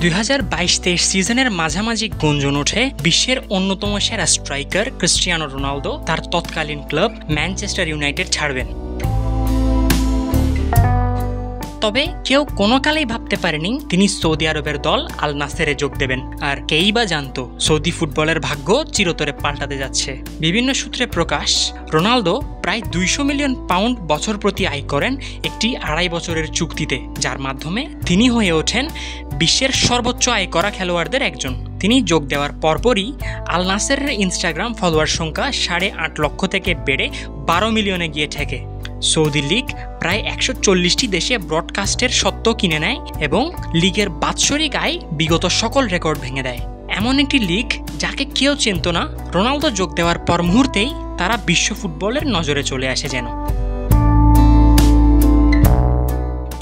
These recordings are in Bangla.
2022-23 সিজনের মাঝামাঝি গুঞ্জন ওঠে বিশ্বের অন্যতম সেরা স্ট্রাইকার ক্রিস্টিয়ানো রোনালদো তার তৎকালীন ক্লাব ম্যানচেস্টার ইউনাইটেড ছাড়বেন। তবে কেউ কোনো কালেই ভাবতে পারেনি তিনি সৌদি আরবের দল আল নাসেরে যোগ দেবেন। আর কেই বা জানতো সৌদি ফুটবলের ভাগ্য চিরতরে পাল্টাতে যাচ্ছে। বিভিন্ন সূত্রে প্রকাশ, রোনালদো প্রায় 200 মিলিয়ন পাউন্ড বছর প্রতি আয় করেন একটি 2.5 বছরের চুক্তিতে, যার মাধ্যমে তিনি হয়ে ওঠেন বিশ্বের সর্বোচ্চ আয় করা খেলোয়াড়দের একজন। তিনি যোগ দেওয়ার পরপরই আল নাসেরের ইনস্টাগ্রাম ফলোয়ার সংখ্যা 8.5 লক্ষ থেকে বেড়ে 12 মিলিয়নে গিয়ে ঠেকে। সৌদি লীগ প্রায় 140টি দেশে ব্রডকাস্টের স্বত্ব কিনে নেয় এবং লিগের বাৎসরিক আয় বিগত সকল রেকর্ড ভেঙে দেয়। এমন একটি লিগ যাকে কেউ চিনত না, রোনালদো যোগ দেওয়ার পর মুহূর্তেই তারা বিশ্ব ফুটবলের নজরে চলে আসে যেন।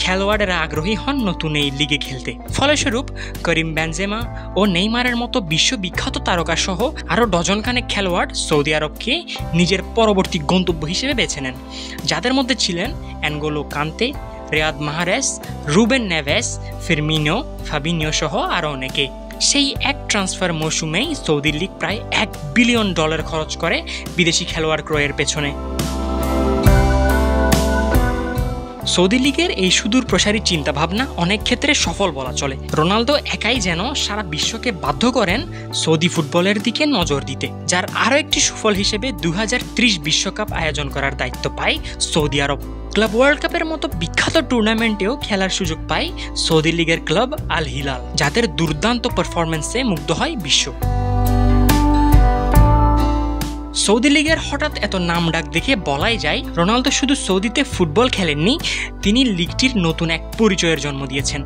খেলোয়াড়েরা আগ্রহী হন নতুন এই লিগে খেলতে। ফলস্বরূপ করিম বেনজেমা ও নেইমারের মতো বিশ্ববিখ্যাত তারকা সহ আরও ডজনখানেক খেলোয়াড় সৌদি আরবকে নিজের পরবর্তী গন্তব্য হিসেবে বেছে নেন, যাদের মধ্যে ছিলেন Ngolo Kante, Riyad Mahrez, Ruben Neves, Firmino, Fabinho সহ আরও অনেকে। সেই এক ট্রান্সফার মৌসুমেই সৌদি লীগ প্রায় $1 বিলিয়ন খরচ করে বিদেশি খেলোয়াড় ক্রয়ের পেছনে। সৌদি লীগের এই সুদূর প্রসারী চিন্তাভাবনা অনেক ক্ষেত্রে সফল বলা চলে। রোনালদো একাই যেন সারা বিশ্বকে বাধ্য করেন সৌদি ফুটবলের দিকে নজর দিতে, যার আরও একটি সুফল হিসেবে 2030 বিশ্বকাপ আয়োজন করার দায়িত্ব পায় সৌদি আরব। ক্লাব ওয়ার্ল্ড কাপের মতো বিখ্যাত টুর্নামেন্টেও খেলার সুযোগ পায় সৌদি লীগের ক্লাব আল হিলাল, যাদের দুর্দান্ত পারফরমেন্সে মুগ্ধ হয় বিশ্ব। সৌদি লীগের হঠাৎ এত নাম ডাক দেখে বলাই যায় রোনালদো শুধু সৌদিতে ফুটবল খেলেননি, তিনি লিগটির নতুন এক পরিচয়ের জন্ম দিয়েছেন।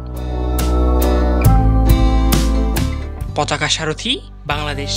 পতাকা সারথি বাংলাদেশ।